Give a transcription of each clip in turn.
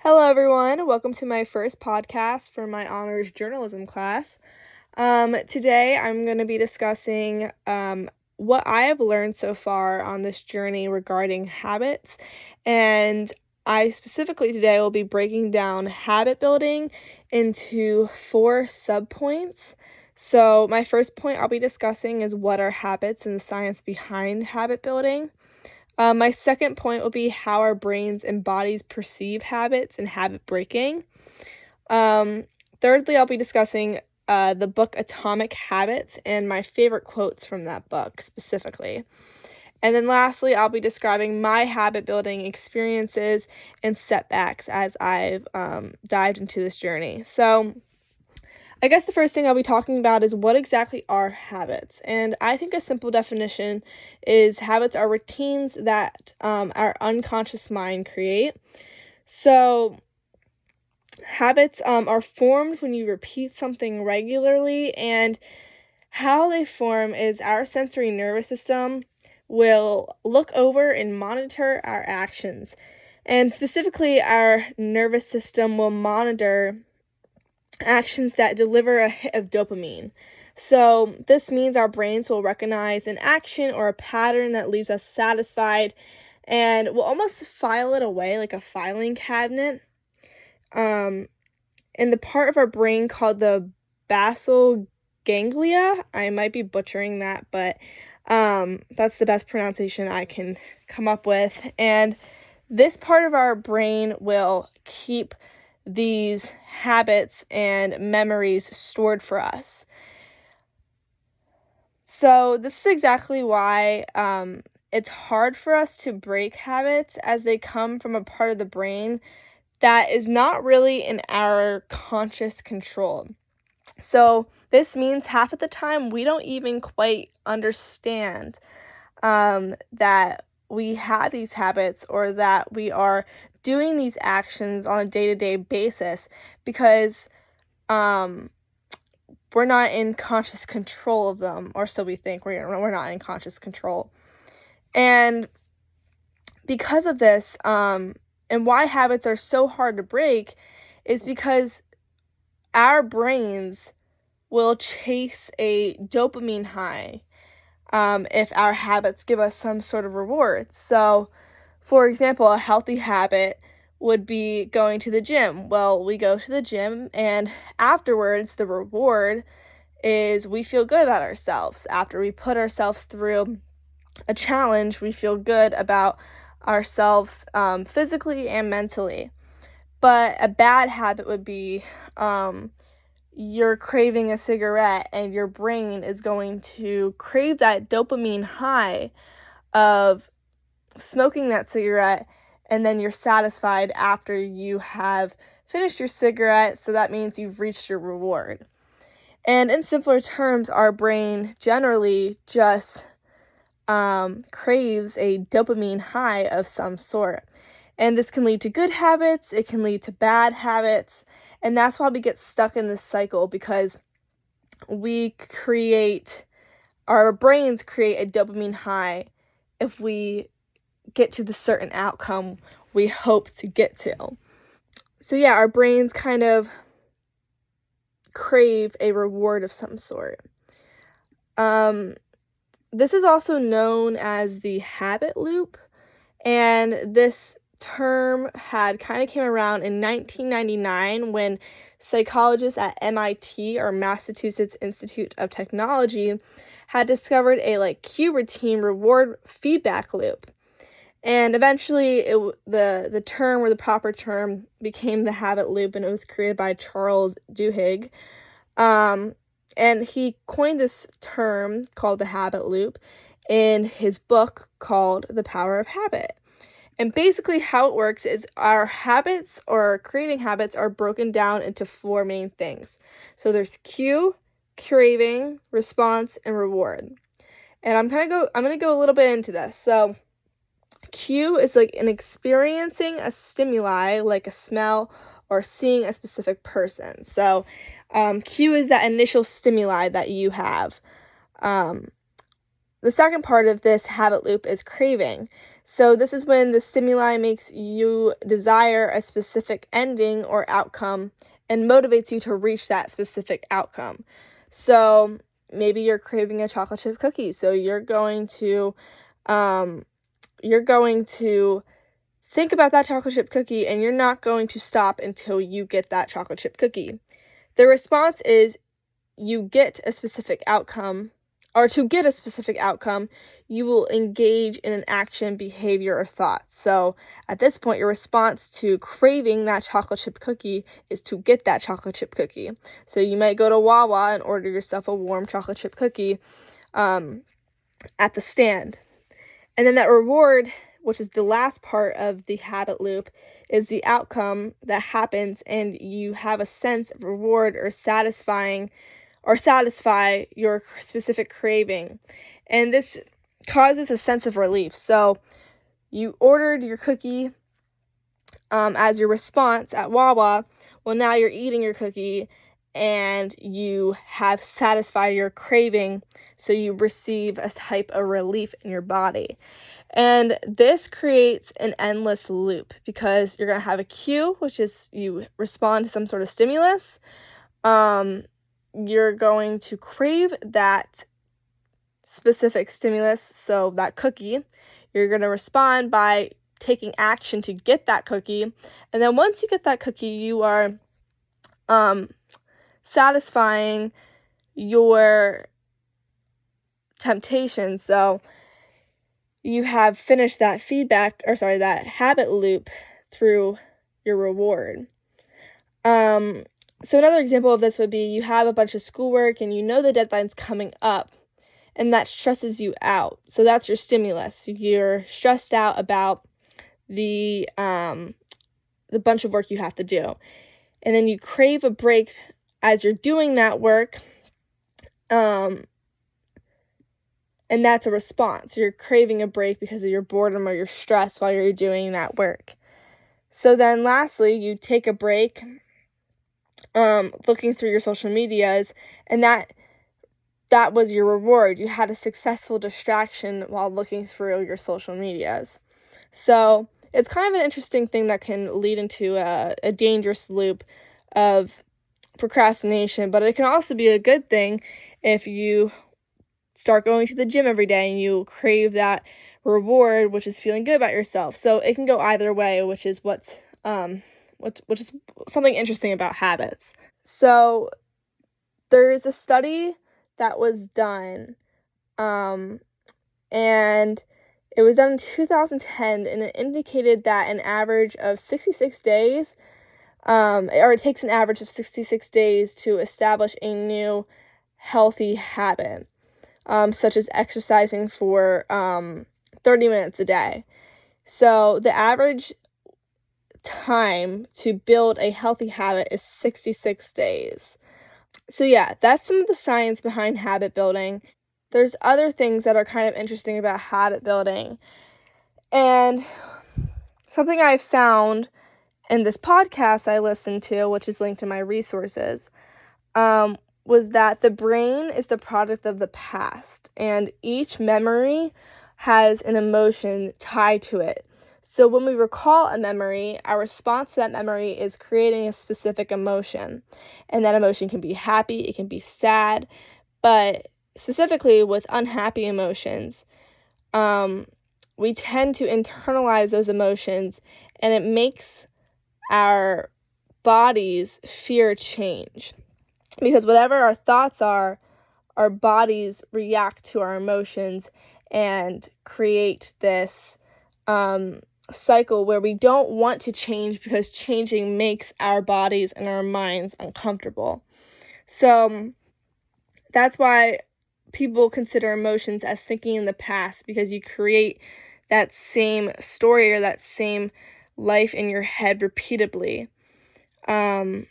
Hello, everyone. Welcome to my first podcast for my honors journalism class. Today, I'm going to be discussing what I have learned so far on this journey regarding habits. And I specifically today will be breaking down habit building into four subpoints. So, my first point I'll be discussing is what are habits and the science behind habit building. My second point will be how our brains and bodies perceive habits and habit breaking. Um, Thirdly, I'll be discussing the book Atomic Habits and my favorite quotes from that book specifically. And then lastly, I'll be describing my habit building experiences and setbacks as I've dived into this journey. So, I guess the first thing I'll be talking about is what exactly are habits. And I think a simple definition is habits are routines that our unconscious mind create. So, habits are formed when you repeat something regularly, and how they form is our sensory nervous system will look over and monitor our actions. And specifically, our nervous system will monitor actions that deliver a hit of dopamine. So, this means our brains will recognize an action or a pattern that leaves us satisfied and will almost file it away like a filing cabinet. Um, in the part of our brain called the basal ganglia, I might be butchering that, but that's the best pronunciation I can come up with. And this part of our brain will keep these habits and memories stored for us. So, this is exactly why it's hard for us to break habits as they come from a part of the brain that is not really in our conscious control. So, this means half of the time we don't even quite understand that we have these habits or that we are doing these actions on a day-to-day basis because um, we're not in conscious control of them, or so we think. We're not in conscious control. And because of this, and why habits are so hard to break is because our brains will chase a dopamine high if our habits give us some sort of reward. So, for example, a healthy habit would be going to the gym. Well, we go to the gym, and afterwards, the reward is we feel good about ourselves. After we put ourselves through a challenge, we feel good about ourselves physically and mentally. But a bad habit would be you're craving a cigarette, and your brain is going to crave that dopamine high of smoking that cigarette, and then you're satisfied after you have finished your cigarette, so that means you've reached your reward. And in simpler terms, our brain generally just craves a dopamine high of some sort. And this can lead to good habits, it can lead to bad habits, and that's why we get stuck in this cycle because our brains create a dopamine high if we get to the certain outcome we hope to get to. So yeah, our brains kind of crave a reward of some sort. This is also known as the habit loop, and this term had kind of came around in 1999 when psychologists at MIT, or Massachusetts Institute of Technology, had discovered a cue routine reward feedback loop. And eventually the term, or the proper term, became the habit loop, and it was created by Charles Duhigg. And he coined this term called the habit loop in his book called The Power of Habit. And basically how it works is our habits, or creating habits, are broken down into four main things. So there's cue, craving, response, and reward. And I'm going to go a little bit into this. So cue is like an experiencing a stimuli like a smell or seeing a specific person. So cue is that initial stimuli that you have. The second part of this habit loop is craving. So this is when the stimuli makes you desire a specific ending or outcome and motivates you to reach that specific outcome. So maybe you're craving a chocolate chip cookie, so you're going to um, think about that chocolate chip cookie, and you're not going to stop until you get that chocolate chip cookie. The response is you get a specific outcome, or to get a specific outcome, you will engage in an action, behavior, or thought. So at this point, your response to craving that chocolate chip cookie is to get that chocolate chip cookie. So you might go to Wawa and order yourself a warm chocolate chip cookie at the stand. And then that reward, which is the last part of the habit loop, is the outcome that happens, and you have a sense of reward or satisfy your specific craving. And this causes a sense of relief. So you ordered your cookie as your response at Wawa. Well, now you're eating your cookie and you have satisfied your craving, so you receive a type of relief in your body. And this creates an endless loop because you're going to have a cue, which is you respond to some sort of stimulus. You're going to crave that specific stimulus, so that cookie. You're going to respond by taking action to get that cookie. And then once you get that cookie, you are satisfying your temptation. So you have finished that that habit loop through your reward. So another example of this would be you have a bunch of schoolwork and you know the deadline's coming up, and that stresses you out. So that's your stimulus. You're stressed out about the bunch of work you have to do. And then you crave a break as you're doing that work. And that's a response. You're craving a break because of your boredom or your stress while you're doing that work. So then lastly, you take a break looking through your social medias, and that was your reward. You had a successful distraction while looking through your social medias. So it's kind of an interesting thing that can lead into a dangerous loop of procrastination, but it can also be a good thing if you start going to the gym every day and you crave that reward, which is feeling good about yourself. So it can go either way, which is which is something interesting about habits. So there's a study that was done, and it was done in 2010, and it indicated that an average of 66 days, or it takes an average of 66 days to establish a new healthy habit, such as exercising for 30 minutes a day. So the average time to build a healthy habit is 66 days. So yeah, that's some of the science behind habit building. There's other things that are kind of interesting about habit building. And something I found in this podcast I listened to, which is linked in my resources, was that the brain is the product of the past, and each memory has an emotion tied to it. So when we recall a memory, our response to that memory is creating a specific emotion. And that emotion can be happy, it can be sad, but specifically with unhappy emotions, we tend to internalize those emotions, and it makes our bodies fear change. Because whatever our thoughts are, our bodies react to our emotions and create this cycle where we don't want to change because changing makes our bodies and our minds uncomfortable. So that's why people consider emotions as thinking in the past, because you create that same story or that same life in your head repeatedly. And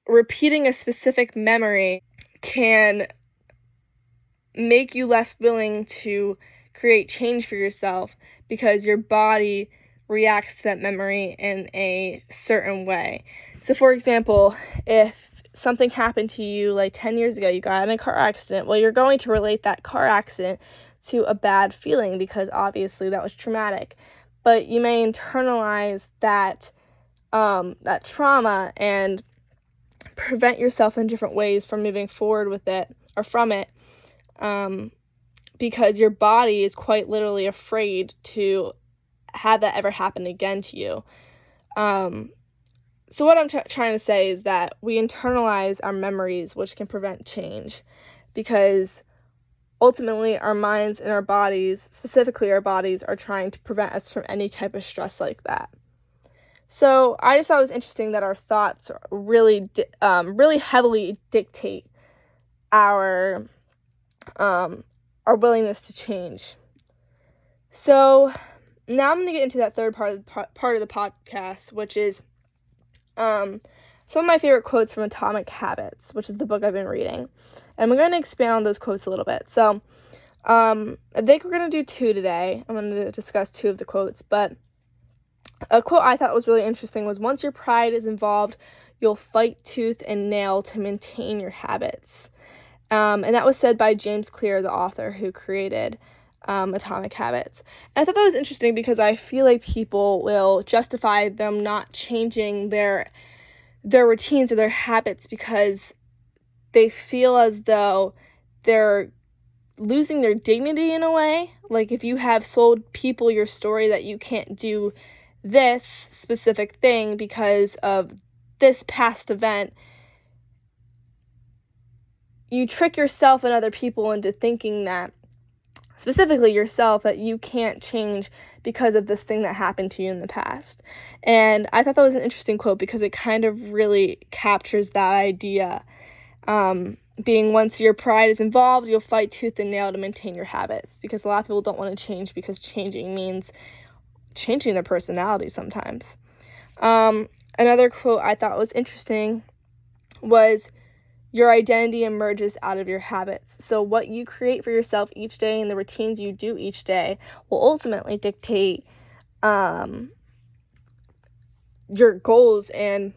repeating a specific memory can make you less willing to create change for yourself because your body reacts to that memory in a certain way. So for example, if something happened to you like 10 years ago, you got in a car accident, well, you're going to relate that car accident to a bad feeling because obviously that was traumatic. But you may internalize that that trauma and prevent yourself in different ways from moving forward with it or from it, because your body is quite literally afraid to have that ever happen again to you. So what I'm trying to say is that we internalize our memories, which can prevent change, because ultimately our minds and our bodies, specifically our bodies, are trying to prevent us from any type of stress like that. So I just thought it was interesting that our thoughts really heavily dictate our willingness to change. So now I'm going to get into that third part of the podcast, which is some of my favorite quotes from Atomic Habits, which is the book I've been reading. And we're going to expand on those quotes a little bit. So I think we're going to do 2 today. I'm going to discuss 2 of the quotes, but a quote I thought was really interesting was, "Once your pride is involved, you'll fight tooth and nail to maintain your habits." And that was said by James Clear, the author who created Atomic Habits. And I thought that was interesting because I feel like people will justify them not changing their routines or their habits because they feel as though they're losing their dignity in a way. Like if you have sold people your story that you can't do this specific thing because of this past event, you trick yourself and other people into thinking that, specifically yourself, that you can't change because of this thing that happened to you in the past. And I thought that was an interesting quote because it kind of really captures that idea. Being, once your pride is involved, you'll fight tooth and nail to maintain your habits, because a lot of people don't want to change because changing means changing their personality sometimes. Another quote I thought was interesting was, "Your identity emerges out of your habits." So what you create for yourself each day and the routines you do each day will ultimately dictate your goals and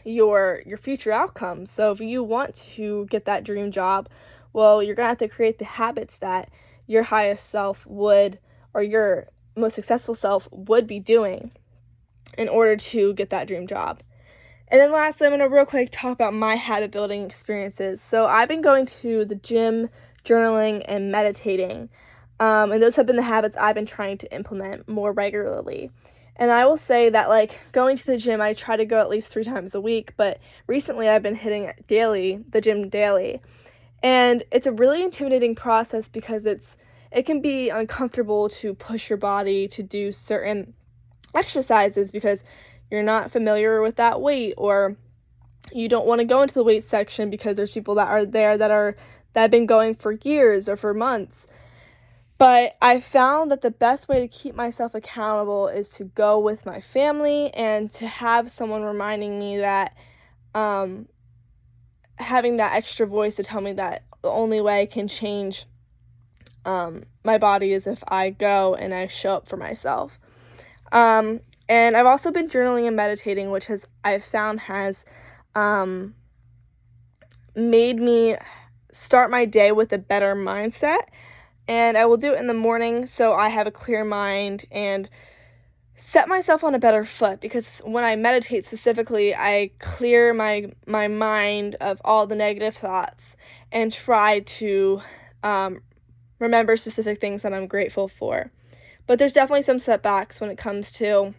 your future outcomes. So if you want to get that dream job, well, you're going to have to create the habits that your highest self would, or your most successful self would be doing in order to get that dream job. And then lastly, I'm going to real quick talk about my habit building experiences. So I've been going to the gym, journaling, and meditating. And those have been the habits I've been trying to implement more regularly. And I will say that, like, going to the gym, I try to go at least 3 times a week, but recently I've been hitting the gym daily. And it's a really intimidating process because it can be uncomfortable to push your body to do certain exercises because you're not familiar with that weight, or you don't want to go into the weight section because there's people that are there that have been going for years or for months. But I found that the best way to keep myself accountable is to go with my family and to have someone reminding me that, having that extra voice to tell me that the only way I can change my body is if I go and I show up for myself. And I've also been journaling and meditating, which I've found has made me start my day with a better mindset. And I will do it in the morning so I have a clear mind and set myself on a better foot, because when I meditate specifically, I clear my mind of all the negative thoughts and try to remember specific things that I'm grateful for. But there's definitely some setbacks when it comes to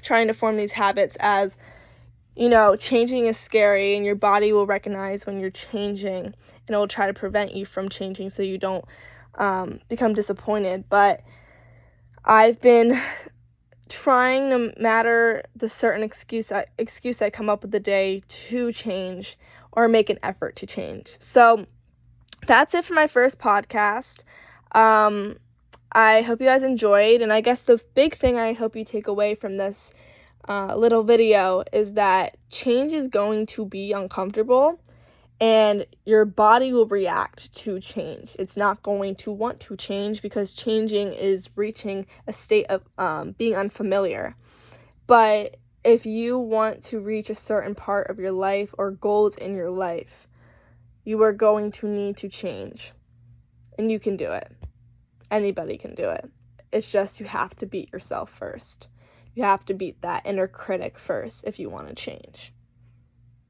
trying to form these habits, as changing is scary and your body will recognize when you're changing, and it will try to prevent you from changing so you don't become disappointed. But I've been trying, no matter the certain excuse I come up with the day, to change or make an effort to change. So that's it for my first podcast. I hope you guys enjoyed, and I guess the big thing I hope you take away from this little video is that change is going to be uncomfortable, and your body will react to change. It's not going to want to change because changing is reaching a state of being unfamiliar. But if you want to reach a certain part of your life or goals in your life, you are going to need to change, and you can do it. Anybody can do it. It's just you have to beat yourself first. You have to beat that inner critic first if you want to change.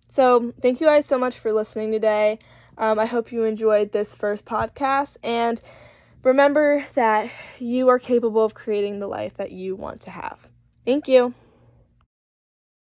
So thank you guys so much for listening today. I hope you enjoyed this first podcast, and remember that you are capable of creating the life that you want to have. Thank you.